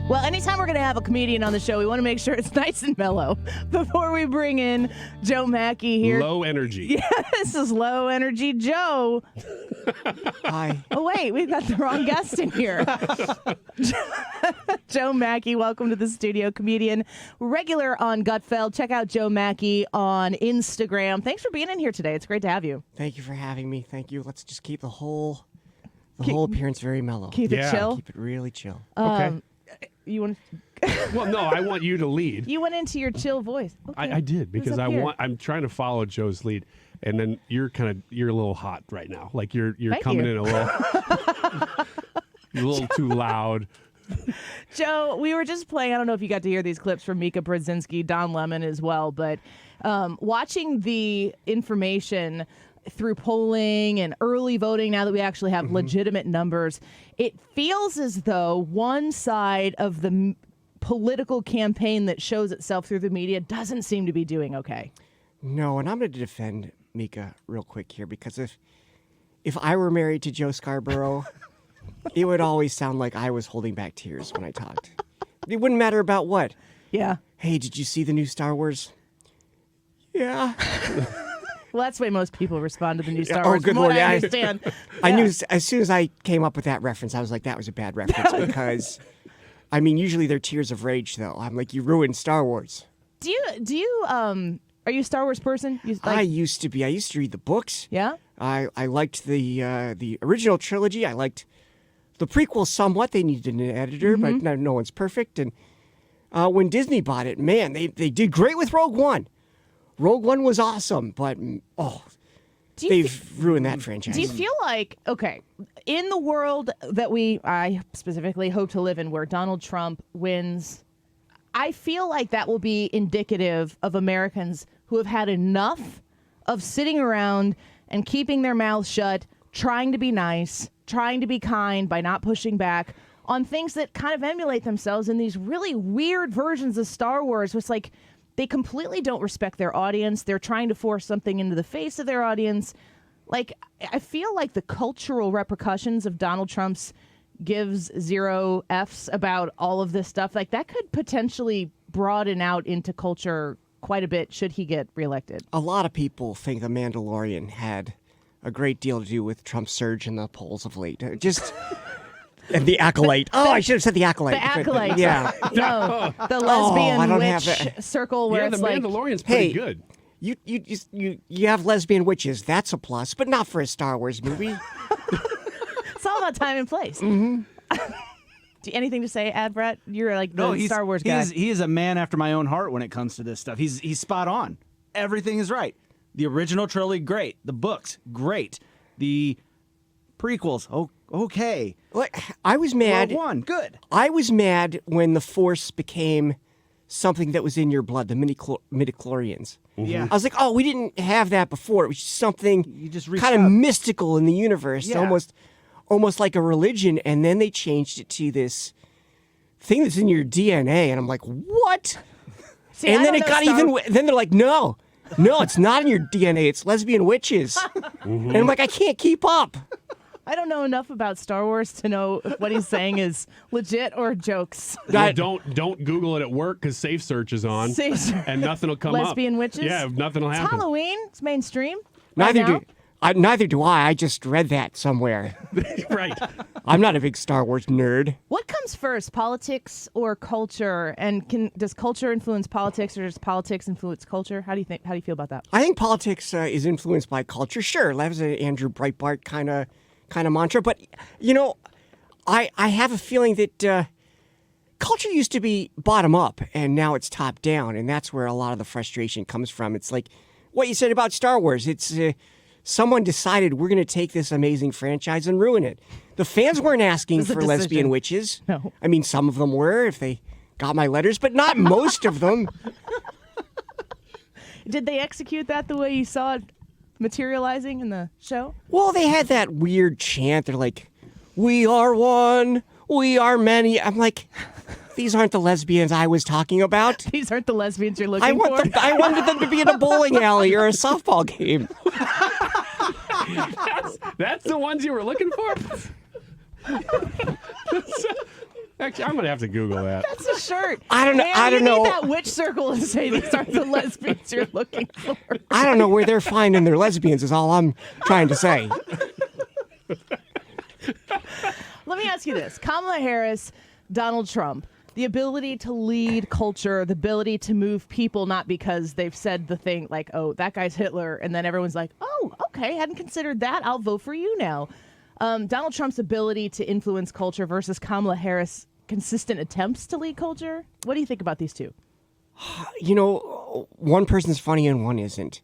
Well, anytime we're going to have a comedian on the show, we want to make sure it's nice and mellow before we bring in Joe Macky here. Low energy. Yeah, this is low energy Joe. Hi. Oh, wait, we've got the wrong guest in here. Joe Macky, welcome to the studio. Comedian, regular on Gutfeld. Check out Joe Macky on Instagram. Thanks for being in here today. It's great to have you. Thank you for having me. Thank you. Let's just keep the whole appearance very mellow. Keep it chill. Keep it really chill. Okay. You want? Well, no, I want you to lead. You went into your chill voice. Okay. I did because Who's up here? I'm trying to follow Joe's lead, and then you're a little hot right now. Like you're Thank coming you. in a little too loud. Joe, we were just playing. I don't know if you got to hear these clips from Mika Brzezinski, Don Lemon as well, but watching the information through polling and early voting, now that we actually have legitimate numbers, it feels as though one side of the political campaign that shows itself through the media doesn't seem to be doing okay. No, and I'm going to defend Mika real quick here because if I were married to Joe Scarborough, it would always sound like I was holding back tears when I talked. It wouldn't matter about what. Yeah. Hey, did you see the new Star Wars? Yeah. Well, that's the way most people respond to the new Star Wars. good from what Lord, I yeah. understand. I Yeah. knew as soon as I came up with that reference, I was like, that was a bad reference because, I mean, usually they're tears of rage, though. I'm like, you ruined Star Wars. Do you are you a Star Wars person? I used to be. I used to read the books. Yeah? I liked the original trilogy. I liked the prequels somewhat. They needed an editor, but no one's perfect. And when Disney bought it, man, they did great with Rogue One. Rogue One was awesome, but they've ruined that franchise. Do you feel like, okay, in the world that I specifically hope to live in, where Donald Trump wins, I feel like that will be indicative of Americans who have had enough of sitting around and keeping their mouths shut, trying to be nice, trying to be kind by not pushing back on things that kind of emulate themselves in these really weird versions of Star Wars. It's like they completely don't respect their audience. They're trying to force something into the face of their audience. Like, I feel like the cultural repercussions of Donald Trump's gives 0 Fs about all of this stuff, like that could potentially broaden out into culture quite a bit should he get reelected. A lot of people think The Mandalorian had a great deal to do with Trump's surge in the polls of late. And the Acolyte. Oh, I should have said the Acolyte. The Acolyte. Yeah. No, the lesbian I don't witch have that. circle where Yeah, the it's like, Mandalorian's pretty Hey. good. You have lesbian witches. That's a plus, but not for a Star Wars movie. it's all about time and place. Anything to say, Ad Brett? You're like the he's, Star Wars guy. He is a man after my own heart when it comes to this stuff. He's spot on. Everything is right. The original trilogy, great. The books, great. The prequels, okay. Like, I was mad. Rogue One, good. I was mad when the Force became something that was in your blood, the midichlorians. Yeah. I was like, oh, we didn't have that before. It was just something You just reached kind of out. mystical in the universe, Yeah. almost like a religion. And then they changed it to this thing that's in your DNA. And I'm like, what? See, I and then don't it know got Star- even. Then they're like, no, it's not in your DNA. It's lesbian witches. And I'm like, I can't keep up. I don't know enough about Star Wars to know if what he's saying is legit or jokes. Well, don't Google it at work because Safe Search is on, Safe Search. and nothing will come up. Lesbian witches? Yeah, nothing will It's happen. Halloween. It's mainstream. Neither do I. I just read that somewhere. Right. I'm not a big Star Wars nerd. What comes first, politics or culture? And does culture influence politics, or does politics influence culture? How do you feel about that? I think politics is influenced by culture. Sure, that was an Andrew Breitbart kind of mantra. But, I have a feeling that culture used to be bottom up, and now it's top down. And that's where a lot of the frustration comes from. It's like what you said about Star Wars. It's someone decided we're going to take this amazing franchise and ruin it. The fans weren't asking was a for decision. lesbian witches. No. I mean, some of them were if they got my letters, but not most of them. Did they execute that the way you saw it materializing in the show? Well, they had that weird chant. They're like, we are one, we are many. I'm like, these aren't the lesbians I was talking about. These aren't the lesbians you're looking I for. wanted them to be in a bowling alley or a softball game. That's the ones you were looking for? Actually, I'm going to have to Google that. That's a shirt. I don't know. Man, I don't you know. need that witch circle to say these are the lesbians you're looking for. I don't know where they're finding their lesbians. Is all I'm trying to say. Let me ask you this: Kamala Harris, Donald Trump. The ability to lead culture, the ability to move people, not because they've said the thing like, oh, that guy's Hitler, and then everyone's like, oh, okay, hadn't considered that. I'll vote for you now. Donald Trump's ability to influence culture versus Kamala Harris' consistent attempts to lead culture. What do you think about these two? You know, one person's funny and one isn't.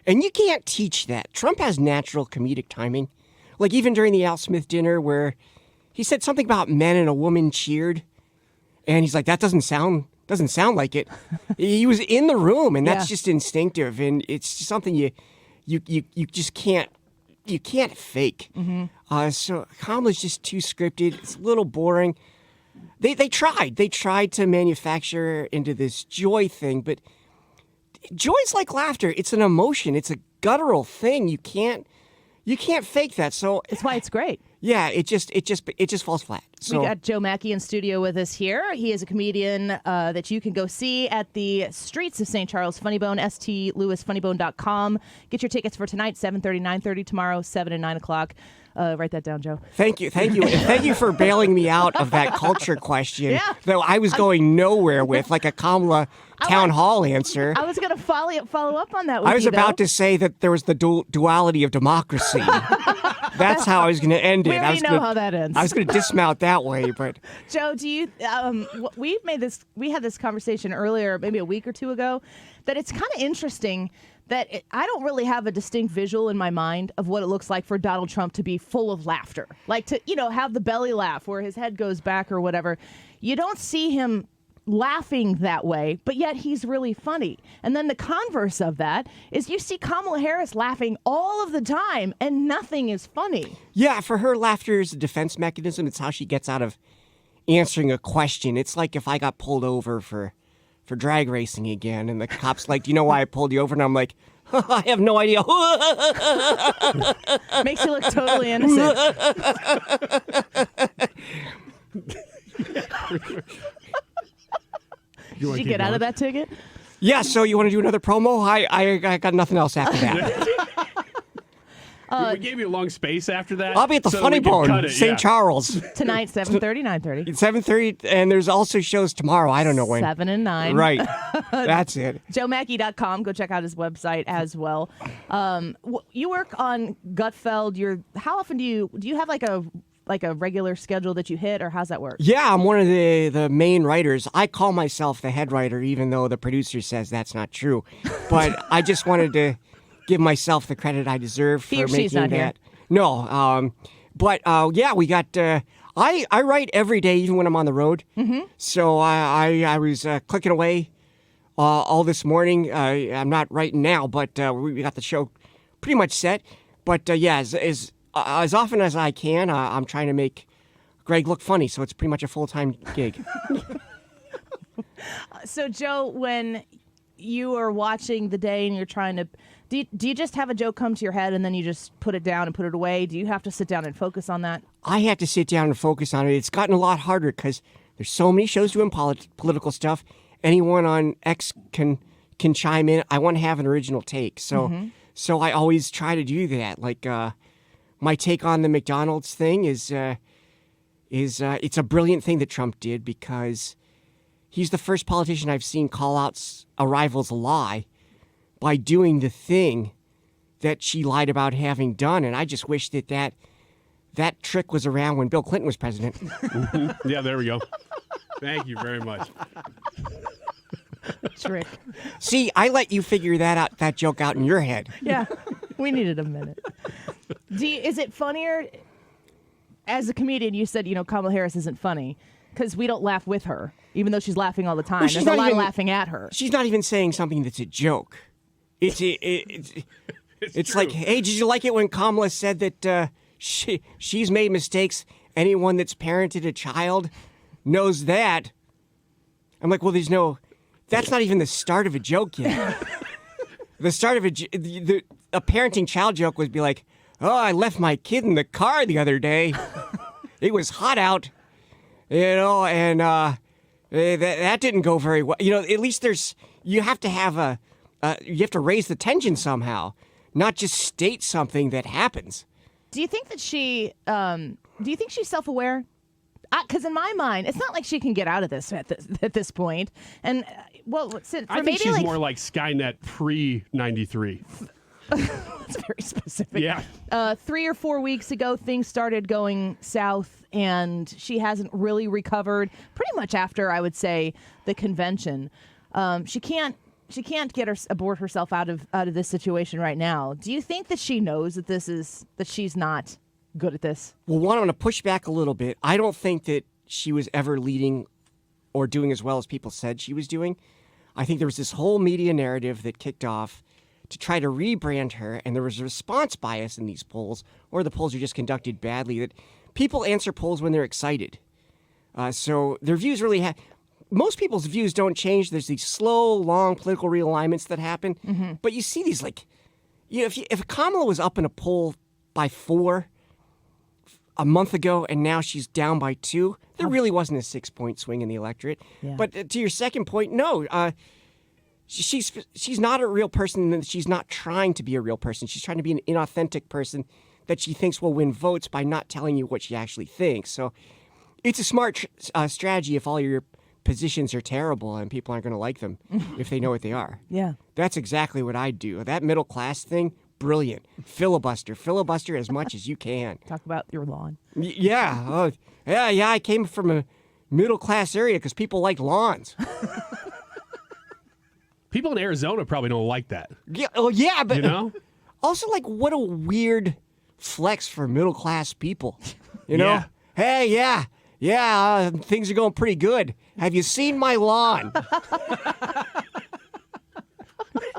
And you can't teach that. Trump has natural comedic timing. Like even during the Al Smith dinner where he said something about men and a woman cheered. And he's like, that doesn't sound like it. He was in the room, and that's just instinctive, and it's just something you just can't fake. So Kamala's just too scripted. It's a little boring. They tried to manufacture into this joy thing, but joy's like laughter. It's an emotion. It's a guttural thing. You can't fake that. So That's why it's great. yeah, it just falls flat. So We got Joe Macky in studio with us here. He is a comedian that you can go see at the streets of St. Charles Funny Bone, stlewisfunnybone.com. Get your tickets for tonight, 7:30, 9:30, tomorrow, 7 and 9 o'clock. Write that down, Joe. Thank you. And thank you for bailing me out of that culture question. Yeah. Though I was going nowhere with like a Kamala town hall answer. I was going to follow up on that with I was you, about though. to say that there was the duality of democracy. That's how I was going to end it. We already know how that ends. I was going to dismount that way, but Joe, do you? We had this conversation earlier, maybe a week or two ago, that it's kind of interesting that I don't really have a distinct visual in my mind of what it looks like for Donald Trump to be full of laughter, like to have the belly laugh where his head goes back or whatever. You don't see him laughing that way, but yet he's really funny. And then the converse of that is you see Kamala Harris laughing all of the time and nothing is funny. yeah, for her, laughter is a defense mechanism. It's how she gets out of answering a question. It's like if I got pulled over for drag racing again, and the cop's like, "Do you know why I pulled you over?" And I'm like, "I have no idea." Makes you look totally innocent. Did you get out of that ticket? Yeah. So you want to do another promo? I got nothing else after that. We gave you a long space after that. I'll be at the so Funny we can cut Bone, it, St. yeah. Charles. Tonight, 7:30, 9:30. It's 7:30, and there's also shows tomorrow. I don't know when. 7 and 9. Right. That's it. JoeMacky.com. Go check out his website as well. You work on Gutfeld. How often do you have like a regular schedule that you hit, or how's that work? Yeah, I'm one of the main writers. I call myself the head writer, even though the producer says that's not true. But I just wanted to give myself the credit I deserve for He or making she's not that. here. No, but yeah, we got. I write every day, even when I'm on the road. Mm-hmm. So I was clicking away all this morning. I'm not writing now, but we got the show pretty much set. But yeah, as often as I can, I'm trying to make Greg look funny. So it's pretty much a full-time gig. So, Joe, when you are watching the day and you're trying to, do you just have a joke come to your head and then you just put it down and put it away? Do you have to sit down and focus on that? I have to sit down and focus on it. It's gotten a lot harder because there's so many shows doing political stuff. Anyone on X can chime in. I want to have an original take. So so I always try to do that. Like my take on the McDonald's thing is it's a brilliant thing that Trump did because he's the first politician I've seen call out a rival's lie by doing the thing that she lied about having done. And I just wish that trick was around when Bill Clinton was president. Yeah, there we go. Thank you very much. Trick. See, I let you figure that joke out in your head. Yeah, we needed a minute. Is it funnier? As a comedian, you said, Kamala Harris isn't funny because we don't laugh with her, even though she's laughing all the time. she's There's a not lot of even- laughing at her. She's not even saying something that's a joke. It's true. like, hey, did you like it when Kamala said that she's made mistakes? Anyone that's parented a child knows that. I'm like, well, that's not even the start of a joke yet. The start of a parenting child joke would be like, oh, I left my kid in the car the other day. It was hot out. and that didn't go very well. At least you have to have you have to raise the tension somehow, not just state something that happens. Do you think that do you think she's self-aware? Because in my mind, it's not like she can get out of this at this point. And I think she's more like Skynet pre-93. That's very specific. Yeah. 3 or 4 weeks ago, things started going south, and she hasn't really recovered. Pretty much after, I would say, the convention, she can't abort herself out of this situation right now. Do you think that she knows that she's not good at this? Well, one, I'm going to push back a little bit. I don't think that she was ever leading or doing as well as people said she was doing. I think there was this whole media narrative that kicked off to try to rebrand her, and there was a response bias in these polls, or the polls are just conducted badly, that people answer polls when they're excited. So their views really most people's views don't change. There's these slow, long political realignments that happen. But you see these, if Kamala was up in a poll by 4 a month ago, and now she's down by 2, there really wasn't a 6-point swing in the electorate. Yeah. But to your second point, no, she's not a real person, and she's not trying to be a real person. She's trying to be an inauthentic person that she thinks will win votes by not telling you what she actually thinks. So it's a smart strategy if all your positions are terrible and people aren't going to like them if they know what they are. Yeah. That's exactly what I'd do. That middle class thing, brilliant. Filibuster as much as you can. Talk about your lawn. Yeah. Yeah, I came from a middle class area because people like lawns. People in Arizona probably don't like that. Yeah, but Also, what a weird flex for middle class people. Yeah. Hey, yeah, things are going pretty good. Have you seen my lawn?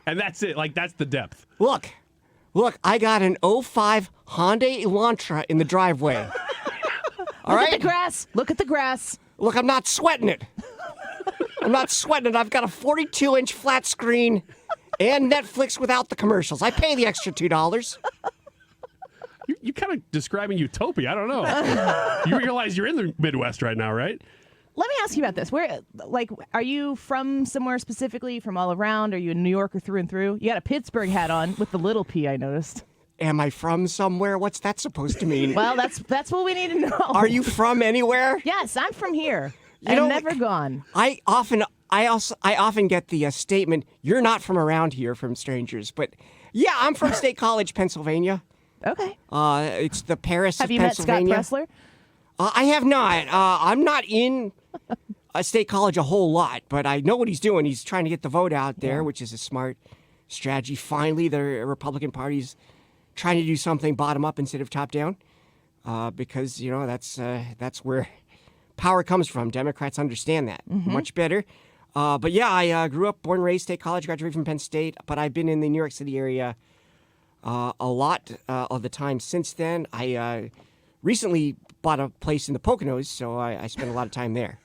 And that's it. That's the depth. Look, I got an 05 Hyundai Elantra in the driveway. All right? Look at the grass. Look, I'm not sweating it. I've got a 42-inch flat screen and Netflix without the commercials. I pay the extra $2. You kind of describing utopia. I don't know. You realize you're in the Midwest right now, right? Let me ask you about this. Are you from somewhere specifically, from all around? Are you a New Yorker through and through? You got a Pittsburgh hat on with the little P, I noticed. Am I from somewhere? What's that supposed to mean? Well, that's what we need to know. Are you from anywhere? Yes, I'm from here. I've never gone. I often get the statement, "You're not from around here," from strangers. But yeah, I'm from State College, Pennsylvania. Okay. It's the Paris of Have you met Scott Pennsylvania. Pressler? I have not. I'm not in State College a whole lot, but I know what he's doing. He's trying to get the vote out there, which is a smart strategy. Finally, the Republican Party's trying to do something bottom up instead of top down, because that's where power comes from. Democrats understand that much better. But yeah, I grew up, born and raised, State College, graduated from Penn State, but I've been in the New York City area a lot of the time since then. I recently bought a place in the Poconos, so I spent a lot of time there.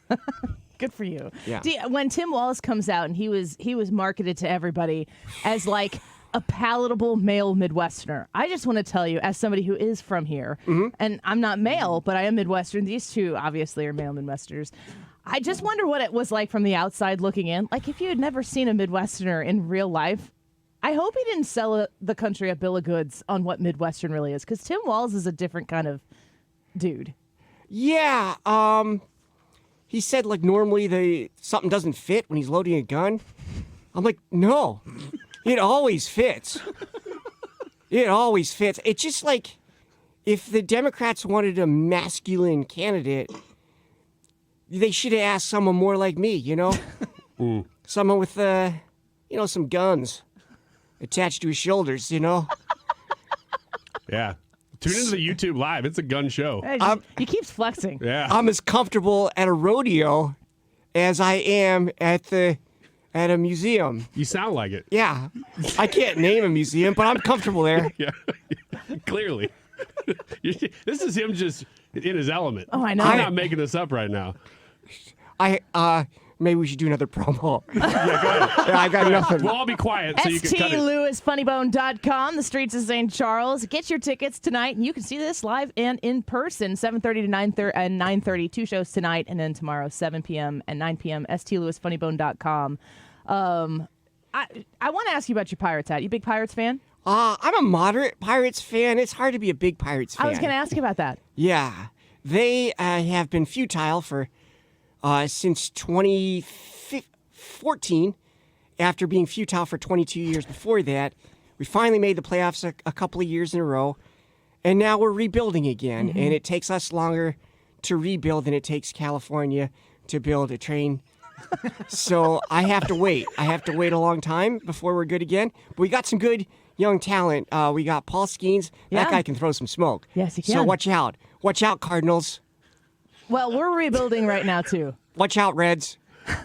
Good for you. Yeah. When Tim Walz comes out, and he was marketed to everybody as like a palatable male Midwesterner. I just want to tell you, as somebody who is from here, and I'm not male, but I am Midwestern. These two obviously are male Midwesterners. I just wonder what it was like from the outside looking in. Like, if you had never seen a Midwesterner in real life, I hope he didn't sell the country a bill of goods on what Midwestern really is, because Tim Walz is a different kind of dude. Yeah, he said normally something doesn't fit when he's loading a gun. I'm like, no, it always fits. It always fits. It's just like if the Democrats wanted a masculine candidate, they should have asked someone more like me, Someone with, some guns attached to his shoulders, Yeah. Tune into the YouTube Live. It's a gun show. He keeps flexing. Yeah. I'm as comfortable at a rodeo as I am at a museum. You sound like it. Yeah. I can't name a museum, but I'm comfortable there. Yeah. Clearly. This is him just in his element. Oh, I know. I'm not making this up right now. maybe we should do another promo. Yeah, go ahead. Yeah, I got nothing. We'll all be quiet so you can cut it. STLewisfunnybone.com, the streets of St. Charles. Get your tickets tonight, and you can see this live and in person, 7:30 to 9:30 and 9:30. 2 shows tonight, and then tomorrow, 7 p.m. and 9 p.m. STLewisfunnybone.com. I want to ask you about your Pirates hat. You a big Pirates fan? I'm a moderate Pirates fan. It's hard to be a big Pirates fan. I was going to ask you about that. Yeah. They have been futile for since 2014, after being futile for 22 years before that. We finally made the playoffs a couple of years in a row, and now we're rebuilding again. And it takes us longer to rebuild than it takes California to build a train. So I have to wait. I have to wait a long time before we're good again. But we got some good young talent. We got Paul Skeens. That Yeah. guy can throw some smoke. Yes, he So can. watch out. Watch out, Cardinals. Well, we're rebuilding right now, too. Watch out, Reds. A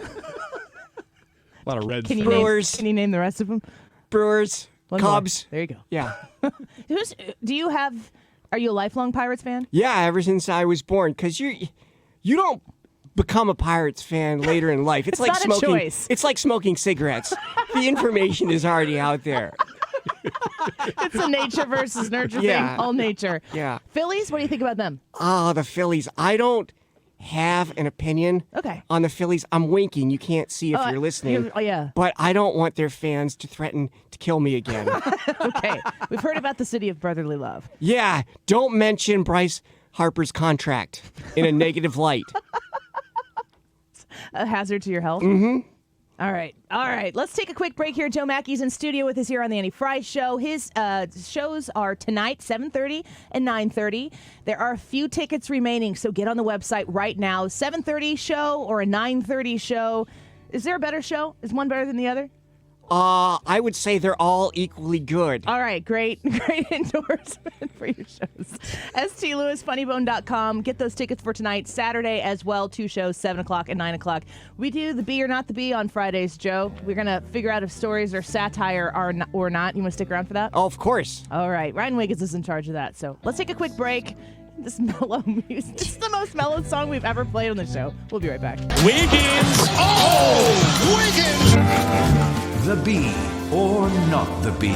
lot of Reds. Can you, Brewers. can you name the rest of them? Brewers. One more. Cubs. There you go. Yeah. Are you a lifelong Pirates fan? Yeah, ever since I was born. Because you don't become a Pirates fan later in life. It's like not a smoking. choice. It's like smoking cigarettes. The information is already out there. It's a nature versus nurture Yeah. thing. All nature. Yeah. Phillies, what do you think about them? Oh, the Phillies. I don't have an opinion Okay. on the Phillies. I'm winking. You can't see if Oh, you're listening. oh, yeah. But I don't want their fans to threaten to kill me again. Okay. We've heard about the city of brotherly love. Yeah, don't mention Bryce Harper's contract in a negative light. A hazard to your health? Mm-hmm. All right. Let's take a quick break here. Joe Mackey's in studio with us here on the Andy Frey Show. His shows are tonight, 7:30 and 9:30. There are a few tickets remaining, so get on the website right now. 7:30 show or a 9:30 show. Is there a better show? Is one better than the other? I would say they're all equally good. All right, great endorsement for your shows. STLewisfunnybone.com. Get those tickets for tonight, Saturday as well. 2 shows, 7 o'clock and 9 o'clock. We do the Be or Not the Be on Fridays, Joe. We're going to figure out if stories are satire or not. You want to stick around for that? Oh, of course. All right, Ryan Wiggins is in charge of that. So let's take a quick break. This mellow music. This is the most mellow song we've ever played on the show. We'll be right back. Wiggins. Oh, Wiggins! The Bee or Not the Bee.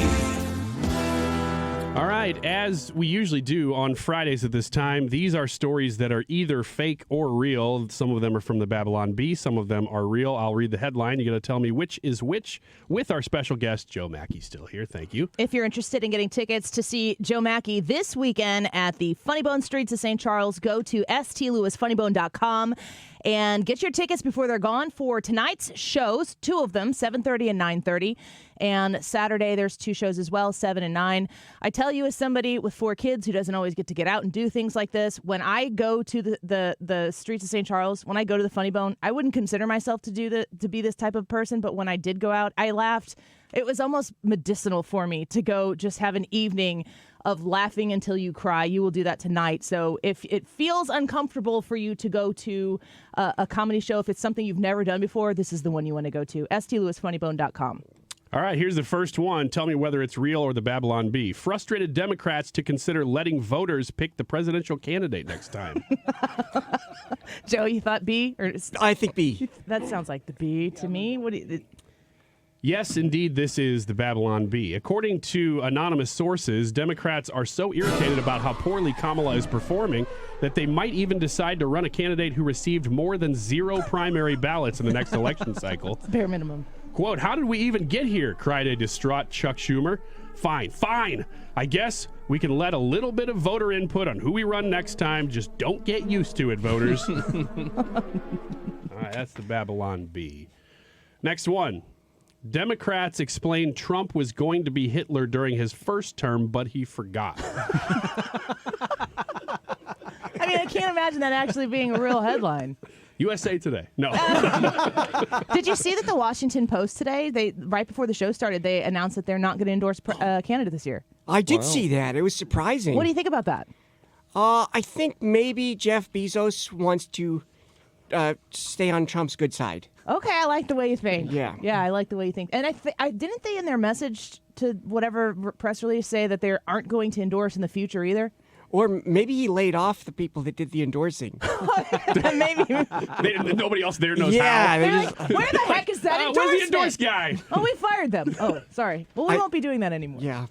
All right, as we usually do on Fridays at this time, these are stories that are either fake or real. Some of them are from the Babylon Bee. Some of them are real. I'll read the headline. You got to tell me which is which with our special guest, Joe Macky, still here. Thank you. If you're interested in getting tickets to see Joe Macky this weekend at the Funny Bone Streets of St. Charles, go to stlewisfunnybone.com and get your tickets before they're gone for tonight's shows, 2 of them, 7:30 and 9:30. And Saturday, there's 2 shows as well, 7 and 9. I tell you, as somebody with 4 kids who doesn't always get to get out and do things like this, when I go to the streets of St. Charles, when I go to the Funny Bone, I wouldn't consider myself to be this type of person. But when I did go out, I laughed. It was almost medicinal for me to go just have an evening of laughing until you cry. You will do that tonight. So if it feels uncomfortable for you to go to a comedy show, if it's something you've never done before, this is the one you want to go to. stlewisfunnybone.com. All right, here's the first one. Tell me whether it's real or the Babylon Bee. Frustrated Democrats to consider letting voters pick the presidential candidate next time. Joe, you thought B? Or I think B. that sounds like the B to me. What do you, Yes, indeed, this is the Babylon Bee. According to anonymous sources, Democrats are so irritated about how poorly Kamala is performing that they might even decide to run a candidate who received more than 0 primary ballots in the next election cycle. bare minimum. Quote, "How did we even get here?" cried a distraught Chuck Schumer. Fine. I guess we can let a little bit of voter input on who we run next time. Just don't get used to it, voters. All right, that's the Babylon Bee. Next one. Democrats explained Trump was going to be Hitler during his first term, but he forgot. I mean, I can't imagine that actually being a real headline. USA Today. No. Did you see that the Washington Post today, right before the show started, they announced that they're not going to endorse a candidate this year? I did see that. It was surprising. What do you think about that? I think maybe Jeff Bezos wants to stay on Trump's good side. Okay, I like the way you think. Yeah. Yeah, I like the way you think. And I didn't they in their message to whatever press release say that they aren't going to endorse in the future either? Or maybe he laid off the people that did the endorsing. Maybe. Nobody else there knows Yeah, how. they They're just- like, where the heck is that endorsement? Where's the endorse guy? Oh, we fired them. Oh, sorry. Well, we won't be doing that anymore. yeah.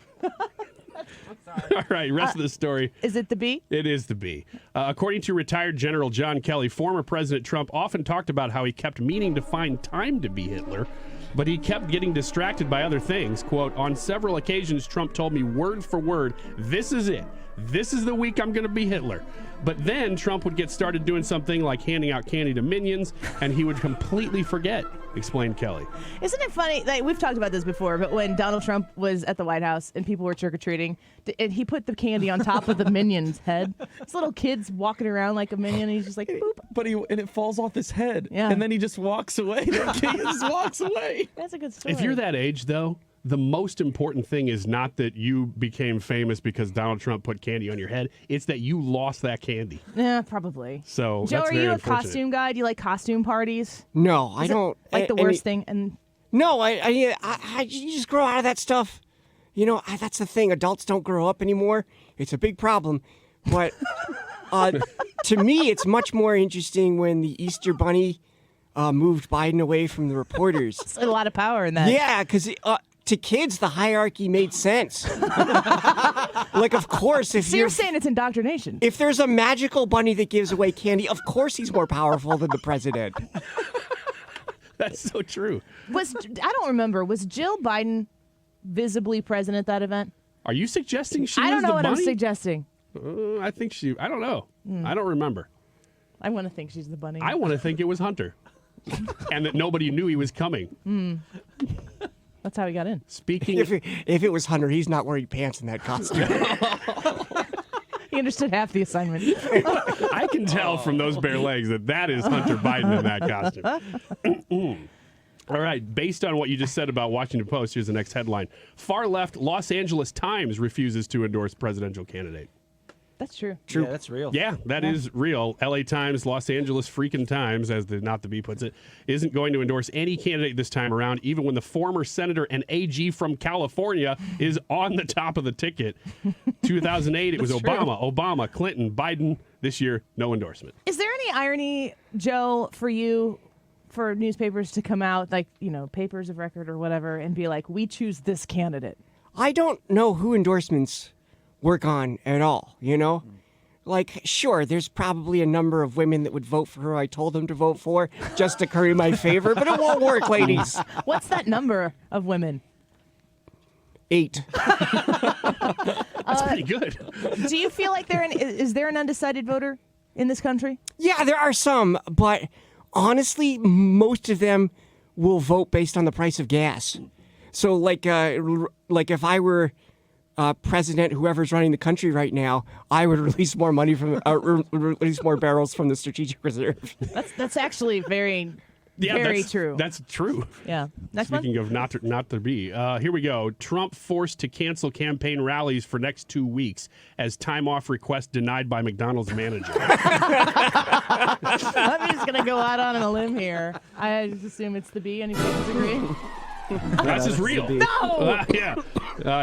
All right, rest of the story. Is it the B? It is the B. According to retired General John Kelly, former President Trump often talked about how he kept meaning to find time to be Hitler, but he kept getting distracted by other things. Quote, on several occasions, Trump told me word for word, this is it. This is the week I'm going to be Hitler. But then Trump would get started doing something like handing out candy to minions, and he would completely forget, explained Kelly. Isn't it funny? Like, we've talked about this before, but when Donald Trump was at the White House and people were trick-or-treating, and he put the candy on top of the minion's head. This little kid's walking around like a minion, and he's just like, boop. But it falls off his head. Yeah. And then he just walks away. That kid just walks away. That's a good story. If you're that age, though, the most important thing is not that you became famous because Donald Trump put candy on your head. It's that you lost that candy. Yeah, probably. So Joe, that's are very you a unfortunate. costume guy? Do you like costume parties? No, I don't. Like the I worst mean, thing? And No, you just grow out of that stuff. You know, that's the thing. Adults don't grow up anymore. It's a big problem. But to me, it's much more interesting when the Easter Bunny moved Biden away from the reporters. there's a lot of power in that. Yeah, because to kids, the hierarchy made sense. Like, of course, So you're saying it's indoctrination? if there's a magical bunny that gives away candy, of course he's more powerful than the president. That's so true. I don't remember. Was Jill Biden visibly present at that event? Are you suggesting she I don't was know the what bunny? I'm suggesting. I think I don't know. I don't remember. I want to think she's the bunny. I want to think it was Hunter. And that nobody knew he was coming. That's how he got in. Speaking If it was Hunter, he's not wearing pants in that costume. He understood half the assignment. I can tell from those bare legs that is Hunter Biden in that costume. All right, based on what you just said about Washington Post, here's the next headline. Far left Los Angeles Times refuses to endorse presidential candidate. That's true. Yeah, that's real. Yeah, that is real. LA Times, Los Angeles freaking Times, as the Not the Bee puts it, isn't going to endorse any candidate this time around, even when the former senator and AG from California is on the top of the ticket. 2008, it was Obama, Clinton, Biden. This year, no endorsement. Is there any irony, Joe, for you, for newspapers to come out, like, papers of record or whatever, and be like, we choose this candidate? I don't know who endorsements work on at all, Like, sure, there's probably a number of women that would vote for who I told them to vote for just to curry my favor, but it won't work, ladies. What's that number of women? 8. That's pretty good. Do you feel like is there an undecided voter in this country? Yeah, there are some, but honestly, most of them will vote based on the price of gas. So, like if I were president, whoever's running the country right now, I would release more money release more barrels from the strategic reserve. That's actually very true. That's true. Yeah. Next Speaking one. of not to be, here we go. Trump forced to cancel campaign rallies for next 2 weeks as time off request denied by McDonald's manager. I'm just gonna go out on a limb here. I just assume it's the B. Anybody disagree? This is real. No. Yeah.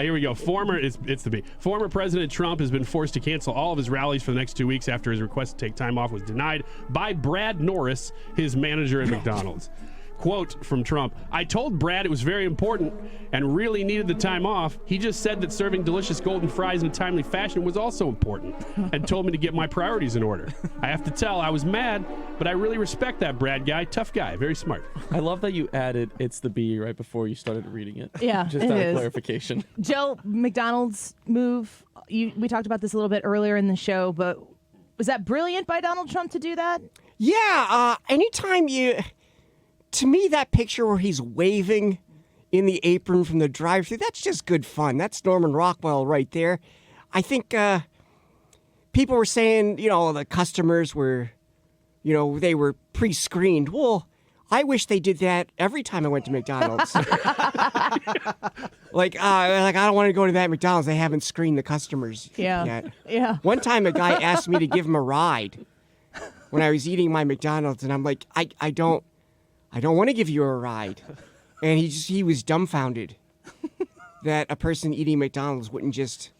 Here we go. It's the B. Former President Trump has been forced to cancel all of his rallies for the next 2 weeks after his request to take time off was denied by Brad Norris, his manager at McDonald's. Quote from Trump, I told Brad it was very important and really needed the time off. He just said that serving delicious golden fries in a timely fashion was also important and told me to get my priorities in order. I have to tell, I was mad, but I really respect that Brad guy. Tough guy. Very smart. I love that you added "it's the B" right before you started reading it. Yeah, just it out of is. clarification. Joe, McDonald's move. We talked about this a little bit earlier in the show, but was that brilliant by Donald Trump to do that? Yeah, anytime to me, that picture where he's waving in the apron from the drive-thru, that's just good fun. That's Norman Rockwell right there. I think people were saying, the customers were, they were pre-screened. Well, I wish they did that every time I went to McDonald's. I don't want to go to that McDonald's. They haven't screened the customers yet. Yeah. One time a guy asked me to give him a ride when I was eating my McDonald's, and I'm like, I don't want to give you a ride. And he was dumbfounded that a person eating McDonald's wouldn't just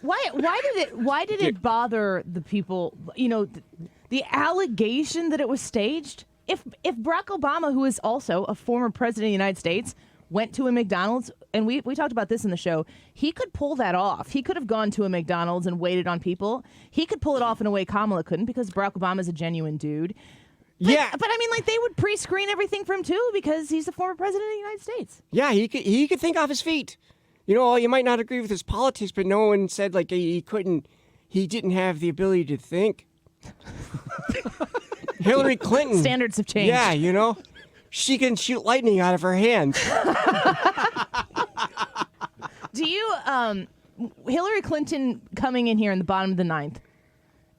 Why did it bother the people? You know, the allegation that it was staged. If Barack Obama, who is also a former president of the United States, went to a McDonald's, and we talked about this in the show, he could pull that off. He could have gone to a McDonald's and waited on people. He could pull it off in a way Kamala couldn't, because Barack Obama is a genuine dude. But I mean, like, they would pre-screen everything for him too, because he's the former president of the United States. Yeah, he could think off his feet. You know, you might not agree with his politics, but no one said like he didn't have the ability to think. Hillary Clinton. Standards have changed. Yeah, you know, she can shoot lightning out of her hands. Do you, Hillary Clinton coming in here in the bottom of the ninth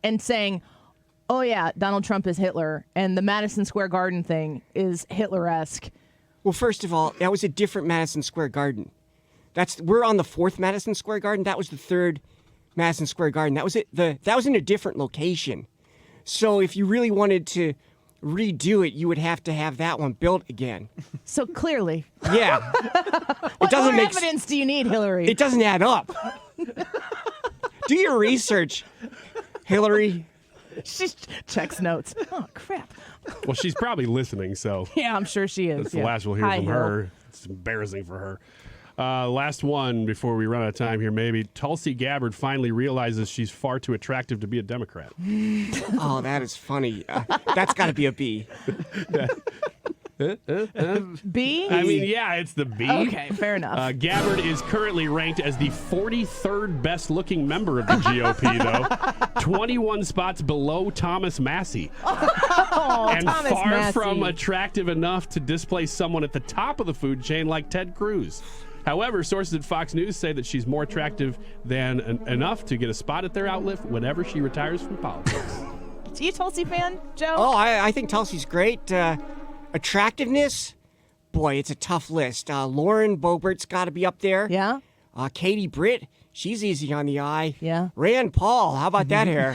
and saying, oh yeah, Donald Trump is Hitler, and the Madison Square Garden thing is Hitler-esque. Well, first of all, that was a different Madison Square Garden. We're on the fourth Madison Square Garden. That was the third Madison Square Garden. That was it. That was in a different location. So if you really wanted to redo it, you would have to have that one built again. So clearly. Yeah. What more evidence do you need, Hillary? It doesn't add up. Do your research, Hillary. She checks notes. Oh, crap. Well, she's probably listening, so. Yeah, I'm sure she is. That's the last we'll hear from her. It's embarrassing for her. Last one before we run out of time here, maybe. Tulsi Gabbard finally realizes she's far too attractive to be a Democrat. Oh, that is funny. That's got to be a B. B? I mean, yeah, it's the B. Okay, fair enough. Gabbard is currently ranked as the 43rd best-looking member of the GOP, though. 21 spots below Thomas Massey. And Thomas far Massey. from attractive enough to displace someone at the top of the food chain like Ted Cruz. However, sources at Fox News say that she's more attractive than enough to get a spot at their outlet whenever she retires from politics. Are you a Tulsi fan, Joe? Oh, I think Tulsi's great. Attractiveness, boy, it's a tough list. Lauren Boebert's got to be up there. Yeah? Katie Britt, she's easy on the eye. Yeah. Rand Paul, how about that hair?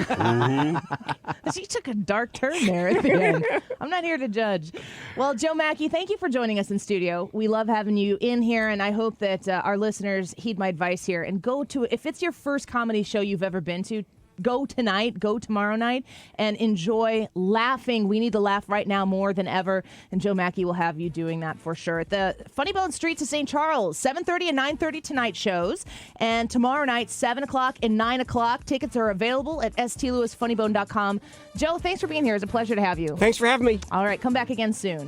She took a dark turn there at the end. I'm not here to judge. Well, Joe Macky, thank you for joining us in studio. We love having you in here, and I hope that our listeners heed my advice here and go to, if it's your first comedy show you've ever been to, go tonight, go tomorrow night, and enjoy laughing. We need to laugh right now more than ever, and Joe Macky will have you doing that for sure. At the Funny Bone Streets of St. Charles, 7:30 and 9:30 tonight shows, and tomorrow night, 7 o'clock and 9 o'clock. Tickets are available at stlewisfunnybone.com. Joe, thanks for being here. It's a pleasure to have you. Thanks for having me. All right, come back again soon.